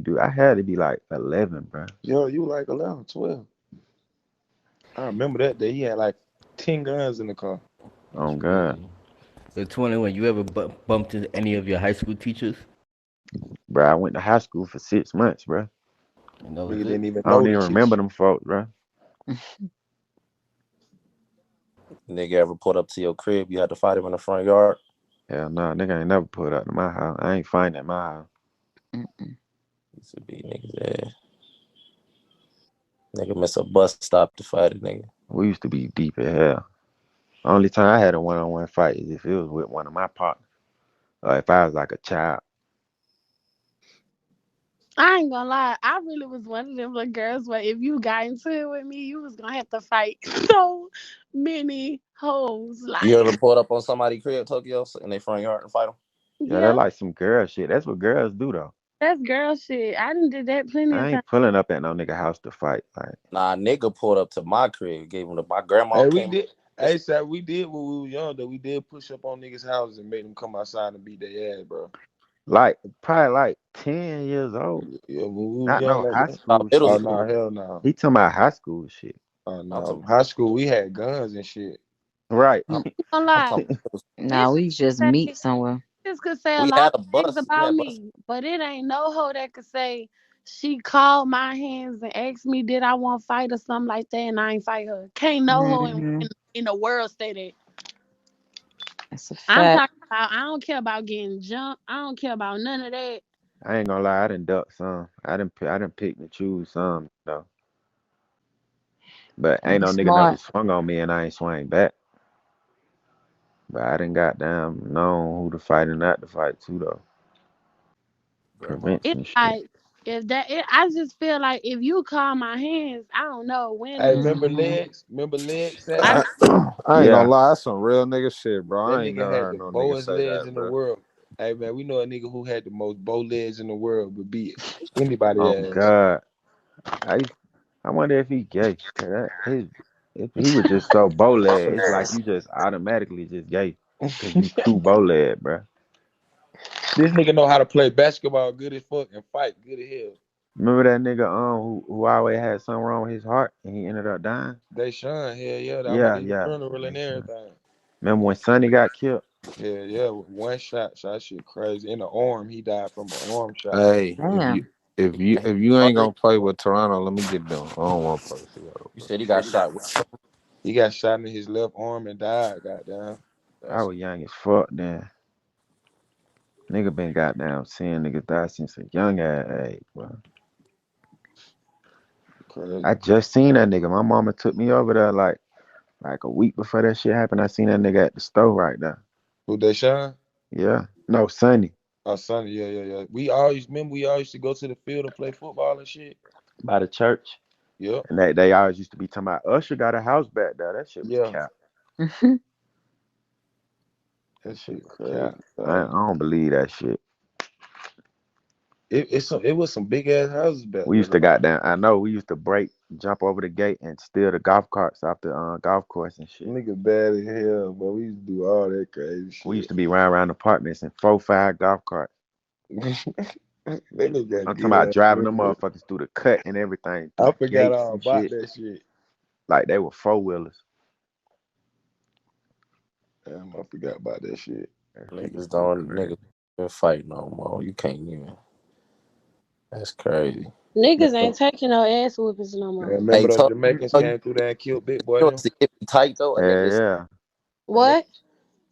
do. I had to be like 11, bro. Yo, you like 11, 12. I remember that day. He had like 10 guns in the car. Oh That's God, crazy. So 21, you ever bumped into any of your high school teachers? bro. I went to high school for 6 months, bro. And that was Nigga it? didn't even I know don't the even shit. remember them folks, bro. Nigga ever pulled up to your crib? You had to fight him in the front yard. Hell nah, nigga ain't never pulled up to my house. I ain't fighting at my house. Mm-mm. Used to be niggas ass. Nigga miss a bus stop to fight a nigga. We used to be deep as hell. Only time I had a one-on-one fight is if it was with one of my partners, or if I was like a child. I ain't gonna lie. I really was one of them little girls where if you got into it with me, you was gonna have to fight so many hoes. You Like, ever pulled up on somebody crib, Tokyo, in their front yard and fight them? Yeah, that yeah, like some girl shit. That's what girls do though. that's girl shit. I done did that plenty of I times. ain't pulling up at no nigga house to fight. Like, Nah, nigga pulled up to my crib, gave him my grandma Hey, we came. did. Hey, Sap, we did when we were young, though. We did push up on niggas' houses and make them come outside and beat their ass, bro. probably like 10 years old. Yeah, when we was Not young no like high that. About school middle Oh, shit. no, school. hell no. He talking about high school shit. Oh, I'm no. talking. High school, we had guns and shit. Right. I'm, Mm. Gonna I'm lie. talking middle school. Nah, Bitches we just say, meet somewhere. bitches could say a We lot had of a things bus. We about had bus. me, but it ain't no hoe that could say she called my hands and asked me did I want to fight or something like that, and I ain't fight her. Can't no hoe Hmm. in the world say that. That's a I'm fact. talking about. I don't care about getting jumped. I don't care about none of that. I ain't gonna lie, I done ducked some. I done pick and choose some though. But ain't You no nigga never smart. swung on me and I ain't swing back. But I done got down known who to fight and not to fight too though. Grandma. It's Prevention shit. like if that. I just feel like if you call my hands, I don't know when Hey, to. remember Hmm. legs? Remember legs, Sap? I I, I ain't gonna Yeah. lie, that's some real nigga shit, bro. That I ain't nigga never had heard the no nigga bowest say legs that, in the bro. world. Hey, man, we know a nigga who had the most bow legs in the world would beat anybody Oh ass. God. I used, I wonder if he gay. 'Cause if he was just so bow leg, it's like you just automatically just gay. Cause you too bow leg, bro. This nigga know how to play basketball good as fuck and fight good as hell. Remember that nigga who always had something wrong with his heart and he ended up dying? They shine, hell yeah. That was Yeah, his yeah. funeral and They sure. everything. Remember when Sonny got killed? Yeah, yeah. With one shot, shot shit crazy. In the arm, he died from an arm shot. Hey, Damn. if you ain't Hungry? gonna play with Toronto, let me get them. I don't want to play for y'all, You bro. said he got shot. He got shot in his left arm and died, goddamn. I That's was young as fuck then. Nigga been goddamn seeing niggas die since a young ass age, bro. Crazy. I just seen that nigga. My mama took me over there like a week before that shit happened. I seen that nigga at the store right there. Who they shine? Yeah. No, Sonny. Oh, Sonny, yeah, yeah, yeah. We always remember we always used to go to the field and play football and shit. By the church. Yep. And they always used to be talking about Usher got a house back there. That shit was Yeah. cap. That That shit shit was crazy. cap. I don't believe that shit. It was some big ass houses back We there used to though. goddamn. I know we used to jump over the gate, and steal the golf carts off the golf course and shit. Nigga bad as hell, but we used to do all that crazy We used shit. to be around apartments in 4, 5 golf carts. That nigga got I'm talking good about ass driving them memory. motherfuckers through the cut and everything, through I the forgot gates all and about shit, that shit. like they were 4 wheelers. Damn, I forgot about that shit. That shit used niggas to be don't crazy. niggas don't fight no more. You can't even. That's crazy. Niggas Man, ain't taking no ass whoopings no man, more. Hey, remember those Tuck, Jamaicans you came through there and killed Big Boy know them? it's to get me tight though. Yeah, A nigga. What?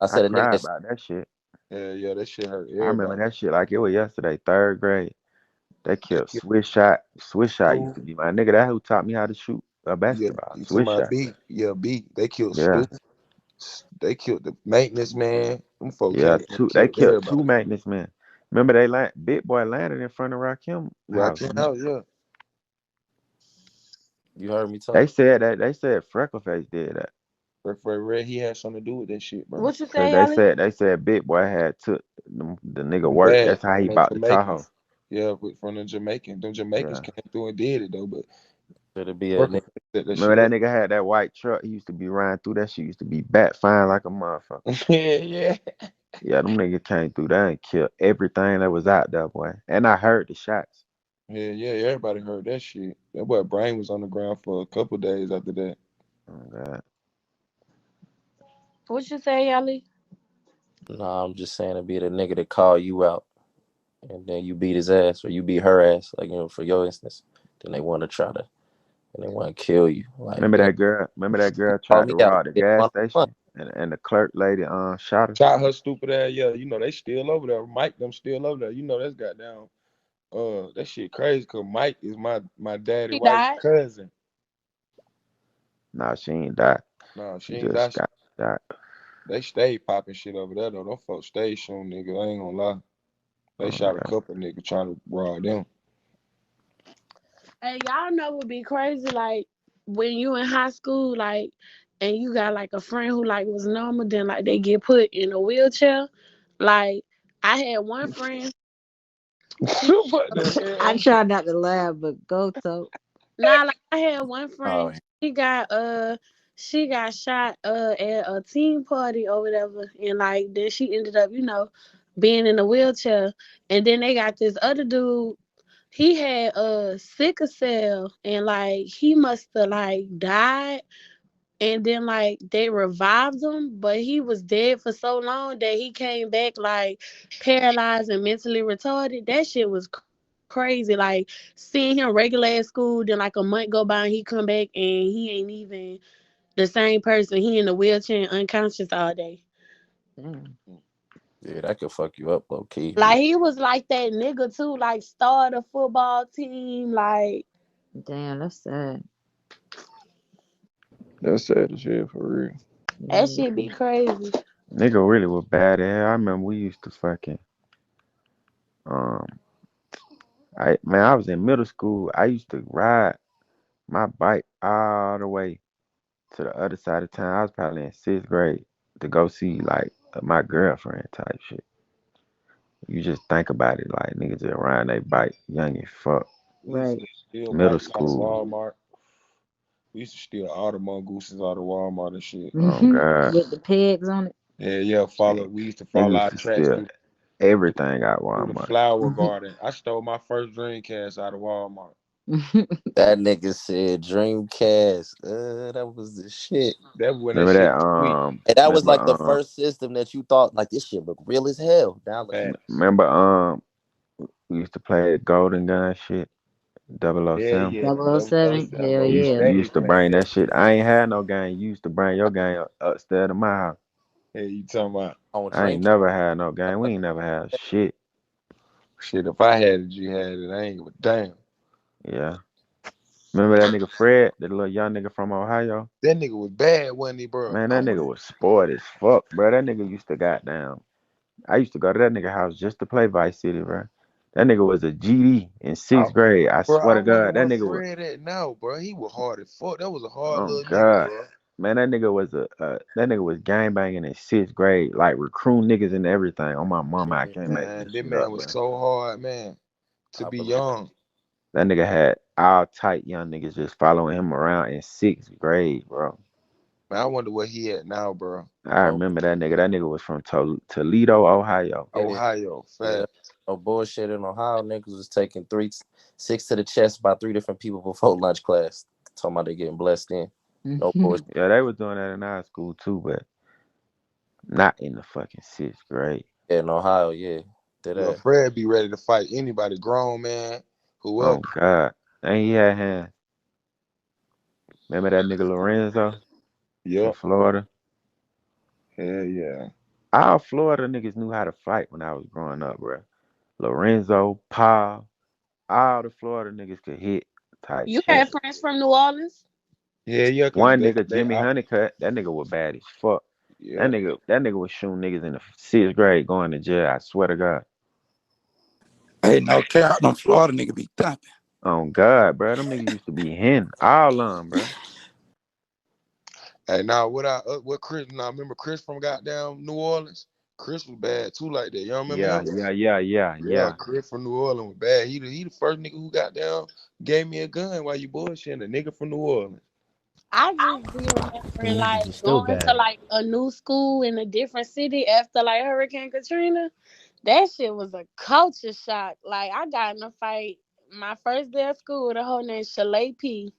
I I said a cried nigga. about that shit. Yeah, yeah, that shit hurt I remember everybody. that shit like it was yesterday, 3rd grade. They They killed killed Swiss Shot. Swiss Shot used Stu. to be my nigga. That who taught me how to shoot a Yeah, basketball. you talking Swiss about Shot. B? Yeah, B. They killed Yeah, Stu. They killed the maintenance man. Them folk yeah. came and Two. They killed killed two everybody. maintenance men. Remember Big Boy landed in front of Rakim house. Rocking out, yeah. You heard me, Tuck. They said Freckleface did that. For Red, he had something to do with that shit, bro. What you Cause say, Hallie? they said Big Boy had took the nigga Them work. bad That's how from he the bought the Jamaicans. Tahoe. Yeah, from the Jamaicans. Them Jamaicans Yeah. came through and did it though, but Should it be a Freckle nigga? set that Remember shit that up. nigga had that white truck. He used to be riding through that shit. Used to be bat fine like a motherfucker. Yeah, yeah. Yeah, them niggas came through there and killed everything that was out there, boy. And I heard the shots. Yeah, everybody heard that shit. That boy brain was on the ground for a couple days after that. Oh God. What you say, Yali? Nah, I'm just saying to be the nigga that call you out and then you beat his ass or you beat her ass, like for your instance. Then they want to try to and they want to kill you. Like, Remember damn, that girl? Remember that girl call tried me to out. rob the It's gas one on one. station and the clerk lady shot her. Shot her stupid ass. Yeah, you know they still over there. Mike them still over there. You know that's goddamn. That shit crazy. Cause Mike is my daddy He wife's died. cousin. Nah, she ain't died. Nah, She she ain't just that. got shot. They stayed popping shit over there though. Them folks stayed shooting niggas. I ain't gonna lie. They Oh shot a God. couple niggas trying to rob them. Hey, y'all know what be crazy? Like when you in high school, like, and you got like a friend who like was normal, then like they get put in a wheelchair. Like I had one friend. She What the I hell? try not to laugh, but go to. like I had one Oh, friend. She got shot at a team party or whatever, and like then she ended up being in a wheelchair, and then they got this other dude. He had a sickle cell, and like he must have like died, and then like they revived him, but he was dead for so long that he came back like paralyzed and mentally retarded. That shit was crazy. Like seeing him regular at school, then like a month go by and he come back and he ain't even the same person. He in a wheelchair and unconscious all day. Damn, yeah, that could fuck you up, low key. Like he was like that nigga too, like start a football team, like damn, that's sad. That's sad as hell for real. that Yeah. shit be crazy. Nigga really was bad at hell. I remember we used to fucking um I was in middle school. I used to ride my bike all the way to the other side of town. I was probably in sixth grade to go see like my girlfriend type shit. You just think about it, like niggas just riding their bike, young as fuck. We used Right. to steal Middle bikes out of school. Walmart. We used to steal all the mongooses out of Walmart and shit. Oh God. With the pegs on it. Yeah, follow. We used to Niggas follow used our to tracks steal everything out through the Walmart. flower garden. I stole my first Dreamcast out of Walmart. That nigga said Dreamcast. That was the shit. That was when that Remember shit that was sweet. And that was remember like the first system that you thought like this shit look real as hell. Now look at Facts. remember we used to play golden gun shit, double O Yeah, seven. yeah. Double O Double O seven. seven, Hell bro. We yeah. You stayed used to playing bring that that shit. shit. I ain't had no game. You used to bring your game upstairs to my house. Hey, you talking about on I ain't Dreamcast. never had no game. We ain't never had shit. shit? If I had it, you had it. I ain't give a damn. Yeah. Remember that nigga Fred, the little young nigga from Ohio? That nigga was bad, wasn't he, bro? Man, I that want nigga was spoiled as fuck, bro. That nigga used to goddamn. I used to go to that nigga house just to play Vice City, bro. That nigga was a GD in I, sixth grade. I bro, swear I to wonder God, that where nigga was. Fred at now, bro. He was hard as fuck. That was a hard Oh little nigga, God, bro. man, that nigga was that nigga was gang banging in sixth grade, like recruiting niggas and everything. On my mama, I can't make Man, this that shit man up, was bro. so hard, man, to I be believe young. That nigga had all tight young niggas just following him around in sixth grade, bro. Man, I wonder where he at now, bro. I no remember that nigga. That nigga was from Toledo, Ohio. bullshit. Ohio, Yeah, fat. no bullshit in Ohio. Niggas was taking six to the chest by three different people before lunch class. Talking about they getting blessed in. No bullshit. Yeah, they was doing that in our school too, but not in the fucking sixth grade. Yeah, in Ohio, yeah. Did Lil that. Fred be ready to fight anybody, grown man, whoever. Oh God, and he had hands. Remember that nigga Lorenzo from Yup. Florida? Hell yeah. All Florida niggas knew how to fight when I was growing up, bro. Lorenzo, Paul, all the Florida niggas could hit type You shit. had friends from New Orleans? Yeah, cause One they nigga, they Jimmy out. Honeycutt, that nigga was bad as fuck. Yeah. That nigga was shooting niggas in the sixth grade going to jail. I swear to God. Hey, no cap, them Florida nigga be thumping. Oh God, bro, them niggas used to be hen all on, bro. Hey, now what Chris? Now remember Chris from goddamn New Orleans? Chris was bad too, like that. You don't remember Yeah, him? yeah, yeah, yeah, Yeah, yeah. Chris from New Orleans was bad. He the first nigga who got down gave me a gun while you bullshitting. A nigga from New Orleans. I just be Them remembering niggas like is still going to bad. like a new school in a different city after like Hurricane Katrina. That shit was a culture shock. Like I got in a fight. My first day of school, the whole name Shalay P.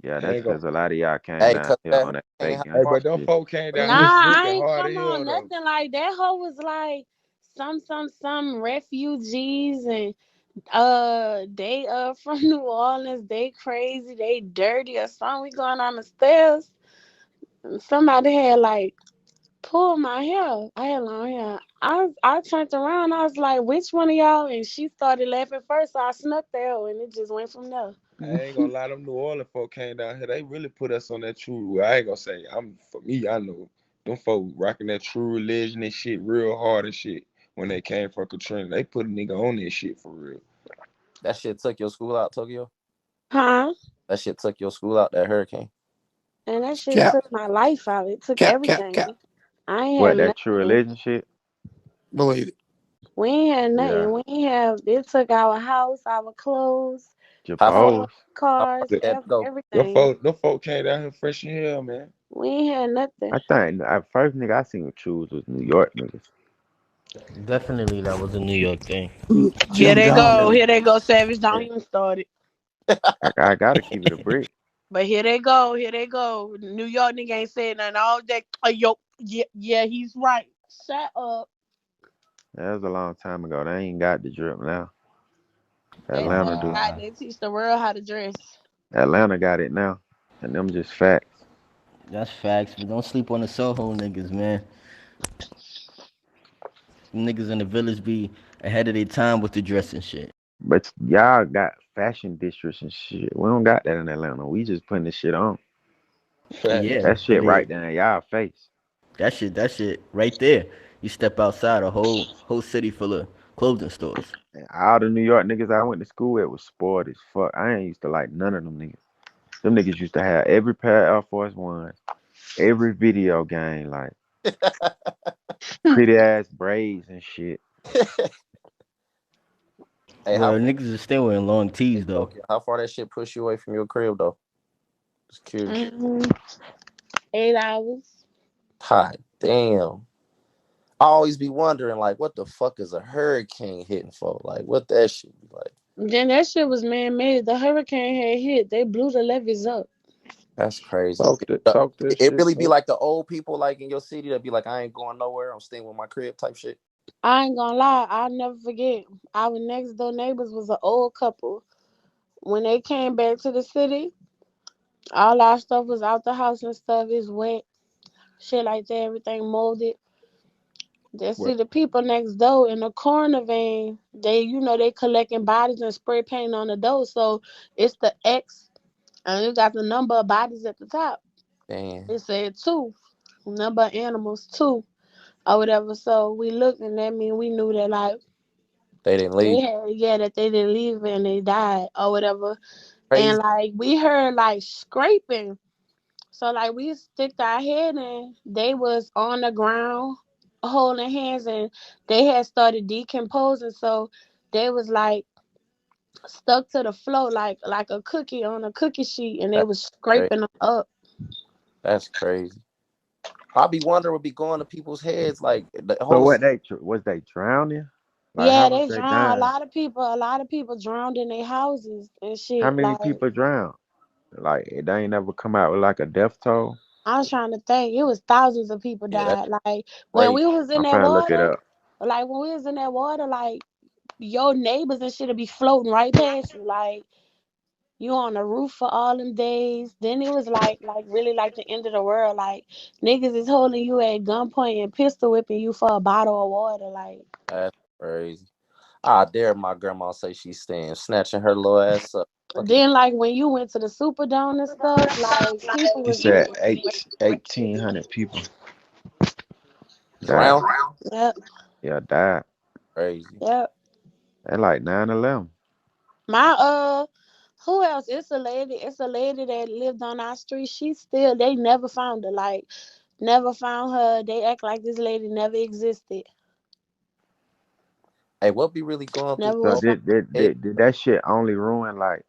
Yeah, I that's ain't gonna. because a lot of y'all came Hey, down cause here that on that hurricane, fake how Hey, gangster far? but them shit. folk came down Nah, here I stripping ain't hard as come hell on though. nothing like that. Hoe was like some refugees, and they from New Orleans. They crazy. They dirty or something. We going on the stairs. And somebody had like pulled my hair. I had long hair. I turned around. I was like, "Which one of y'all?" And she started laughing first, so I snuck there, and it just went from there. I ain't gonna lie, them New Orleans folk came down here. They really put us on that true. Well, I ain't gonna say I'm for me. I know them folk rocking that true religion and shit real hard and shit. When they came from Katrina, they put a nigga on that shit for real. That shit took your school out, Tokyo. Huh? That shit took your school out. That hurricane. And that shit Cap, took my life out. It took cap, cap, cap. everything. I ain't have What, that true nothing. religion shit? Believe it. We ain't had Yeah. nothing. We ain't have. It took our house, our clothes, How far? phone, Jabos. How far cars, did that go? everything. Them folk came down here fresh in hell, man. We ain't had nothing. I think at first nigga I seen choose was New York niggas. Definitely, that was a New York thing. Here Jim they Jones. go. Here they go. Savage. Don't even start it. I gotta keep it a brick. But here they go. Here they go. New York nigga ain't saying nothing all day. Yo, yeah, yeah, he's right. Shut up. That was a long time ago. They ain't got the drip now. They Atlanta just do. got. They teach the world how to dress. Atlanta got it now. And them just facts. That's facts, but don't sleep on the Soho niggas, man. Them niggas in the village be ahead of their time with the dress and shit. But y'all got fashion districts and shit. We don't got that in Atlanta. We just putting this shit on. Fact. Yeah, That but shit right there in y'all face. that shit right there. You step outside a whole city full of clothing stores. And all the New York niggas I went to school with was spoiled as fuck. I ain't used to like none of them niggas. Them niggas used to have every pair of Air Force Ones, every video game, like pretty ass braids and shit. Hey, how Well, niggas is still wearing long hey, tees though. Tokyo? How far that shit push you away from your crib though? Just curious. hmm 8 hours. Hot damn. I always be wondering like, what the fuck is a hurricane hitting for? Like, what that shit be like? Then that shit was man made. The hurricane had hit. They blew the levees up. That's crazy. Talk that It shit, really be bro. like the old people like in your city that be like, I ain't going nowhere. I'm staying with my crib type shit. I ain't gonna lie. I'll never forget. Our next door neighbors was an old couple. When they came back to the city, all our stuff was out the house and stuff. It's wet. Shit like that. Everything molded. They What? see the people next door in the corner van. They collecting bodies and spray paint on the door. So it's the X, and it got the number of bodies at the top. Damn. It said two, number of animals two or whatever. So we looked, and that mean we knew that like They didn't they leave. had that they didn't leave and they died or whatever. And Crazy. like we heard like scraping. So like we sticked our head in, they was on the ground holding hands and they had started decomposing. So they was like stuck to the floor like a cookie on a cookie sheet and they That's was crazy. scraping them up. That's crazy. I be wondering what be going to people's heads. Like the So whole what was they drowning? Like how Yeah, was they they drowned. dying? A lot of people drowned in their houses and How shit. many Like people drowned? Like they ain't never come out with like a death toll. I was trying to think, it was thousands of people yeah, that's died. Like when we crazy. was in I'm that finna look it water, up. like your neighbors and shit would be floating right past you. Like you on the roof for all them days. Then it was like really like the end of the world. Like niggas is holding you at gunpoint and pistol whipping you for a bottle of water. Like That's crazy. I dare my grandma say she's staying, snatching her little ass up. Fucking then like when you went to the Superdome and stuff, like people He was said getting 1,800 people died. drown. yep, Yeah, died. Crazy. yep. They like 9/11. My who else? It's a lady that lived on our street. They never found her. Like never found her. They act like this lady never existed. Hey, what be really going through Never So was folks' found. head? did that shit only ruin like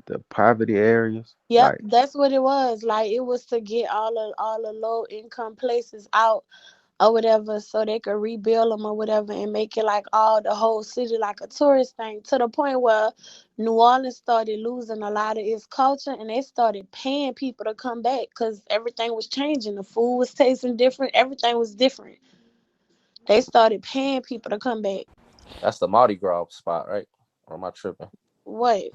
the poverty areas? Yep, Like that's what it was. Like it was to get all the low income places out or whatever, so they could rebuild them or whatever and make it like all the whole city like a tourist thing, to the point where New Orleans started losing a lot of its culture, and they started paying people to come back because everything was changing. The food was tasting different, everything was different. They started paying people to come back. That's the Mardi Gras spot, right? Or am I tripping? What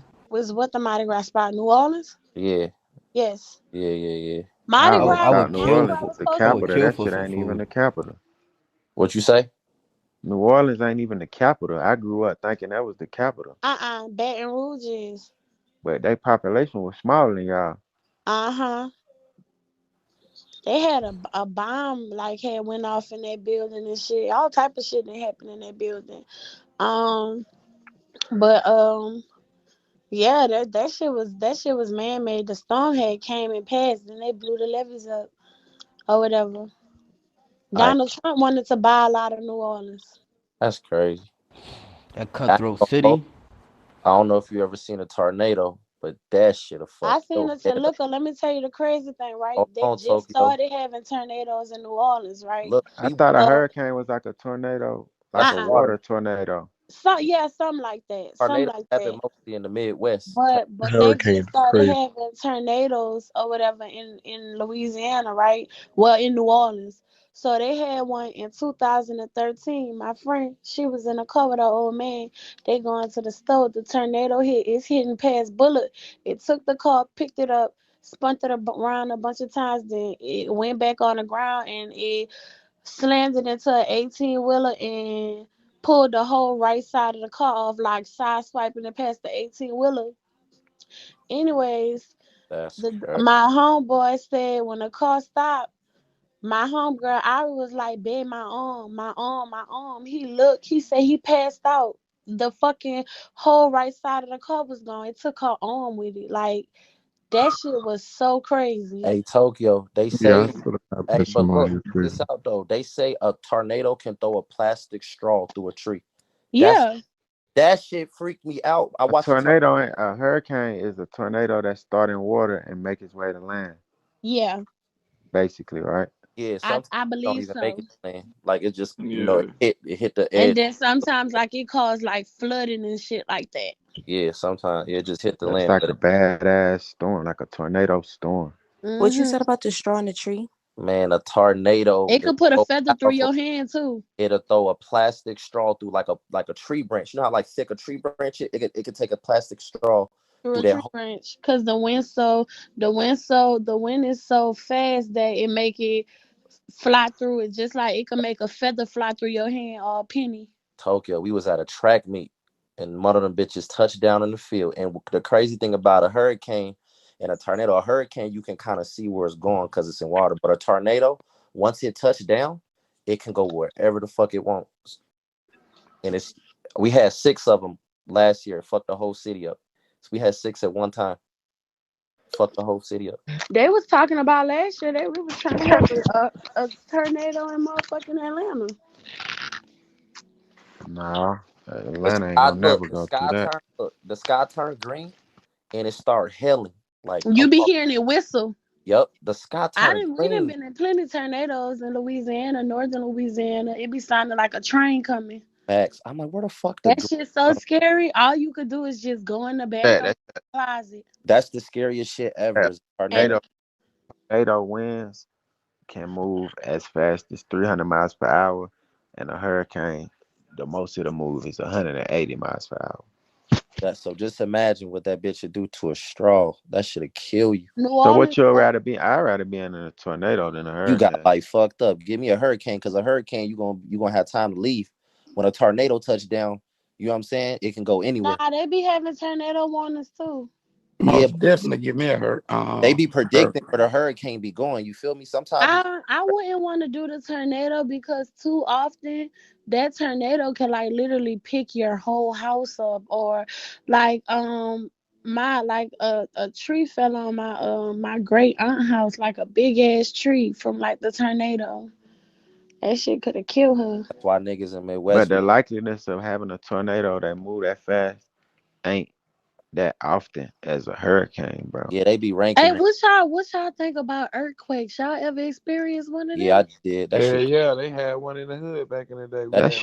what the Mardi Gras spot? New Orleans? Yeah, Yes. yeah, yeah, yeah. Mardi I I would, always I Gras, thought would New Mardi kill Orleans Gras for was was the supposed I to would capital. kill That for shit some ain't even food. the capital. What you say? New Orleans ain't even the capital. I grew up thinking that was the capital, Baton Rouge is. but their population was smaller than y'all. Uh-huh. They had a bomb like had went off in that building and shit. All type of shit that happened in that building. Um, but yeah, that shit was man made. The storm had came and passed, and they blew the levees up or whatever. I Donald Trump wanted to buy a lot of New Orleans. That's crazy. That I ain't cutthroat gonna hold- city. I don't know if you ever seen a tornado, but that shit'll fuck I seen your it to head up. look. Let me tell you the crazy thing, right? Hold They on, just Tokyo. started having tornadoes in New Orleans, right? Look, I we thought a So, hurricane was like a tornado, like that's a a uh-uh. water. water tornado. So yeah, something like that. Something Tornadoes like happen that. mostly in the Midwest. But they Hurricane just started crazy. having tornadoes or whatever in Louisiana, right? Well, in New Orleans. So they had one in 2013. My friend, she was in a car with her old man. They going to the store. The tornado hit. It's hitting past Bullet. It took the car, picked it up, spun it around a bunch of times. Then it went back on the ground and it slammed it into an 18 wheeler and pulled the whole right side of the car off, like side swiping it past the 18 wheeler. Anyways, That's the crazy. my homeboy said when the car stopped, my homegirl Ari was like, "Babe, my arm, my arm, my arm." He looked, he said he passed out. The fucking whole right side of the car was gone. It took her arm with it. Like that shit was so crazy. Hey, Tokyo, they Yeah, I say, saw that happen hey, to but look, somebody check too. this out though. They say a tornado can throw a plastic straw through a tree. That's Yeah, that shit freaked me out. I A watched the tornado. tornado ain't a hurricane is a tornado that start in water and make its way to land, yeah, basically, right? Yeah, I sometimes I it don't believe even make so. it land. Like it just, Yeah. it hit the And edge. then sometimes like it caused like flooding and shit like that. Yeah, sometimes it just hit the That's land. like But a badass storm, like a tornado storm. What you Hmm. said about the straw in the tree? man, a tornado It is could put a so feather through powerful. your hand too, It'll throw a plastic straw through like a tree branch. You know how like thick a tree branch is? It could take a plastic straw through through a that tree whole. branch, cause the wind is so fast that it make it fly through it, just like it can make a feather fly through your hand or a penny. Tokyo. We was at a track meet, and one of them bitches touched down in the field. And the crazy thing about a hurricane and a tornado, a hurricane you can kind of see where it's going because it's in water. But a tornado, once it touched down, it can go wherever the fuck it wants. And we had six of them last year. Fuck the whole city up. So we had six at one time. Fuck the whole city up. They was talking about last year that we was trying to have a tornado in motherfucking Atlanta. Nah, The Atlanta ain't sky gonna look, never go through that. the sky turned green and it started hailing. Like I'm You be talking. hearing it whistle. Yep, the sky I turned didn't. We done green. been in plenty tornadoes in Louisiana, northern Louisiana. It be sounding like a train coming. Max, I'm like, where the fuck the That green shit's so come? scary. All you could do is just go in the Yeah, bathroom closet. That's the scariest shit ever. that, Is a And tornado. Tornado winds can move as fast as 300 miles per hour, and a hurricane, the most it'll move is 180 miles per hour. That so just imagine what that bitch would do to a straw. That should kill you. New So Orleans, what you'd rather be? I'd rather be in a tornado than a You got hurricane. like fucked up. Give me a hurricane because a hurricane you gonna have time to leave. When a tornado touch down, you know what I'm saying? It can go anywhere. nah, they be having tornado warnings too. Yeah, Most definitely give me a they be predicting where the hurricane. hurricane be going. You feel me? Sometimes it. I wouldn't want to do the tornado because too often that tornado can like literally pick your whole house up, or like my like a tree fell on my great aunt house, like a big ass tree from like the tornado. That shit could have killed her. That's why niggas in But Midwest. the likeliness of having a tornado that move that fast ain't. that often as a hurricane, bro. Yeah, they be Hey, ranking it. what y'all think about earthquakes? Y'all ever experienced one of Yeah, them? I did. That Yeah, shit. yeah, they had one in the hood back in the day. We That had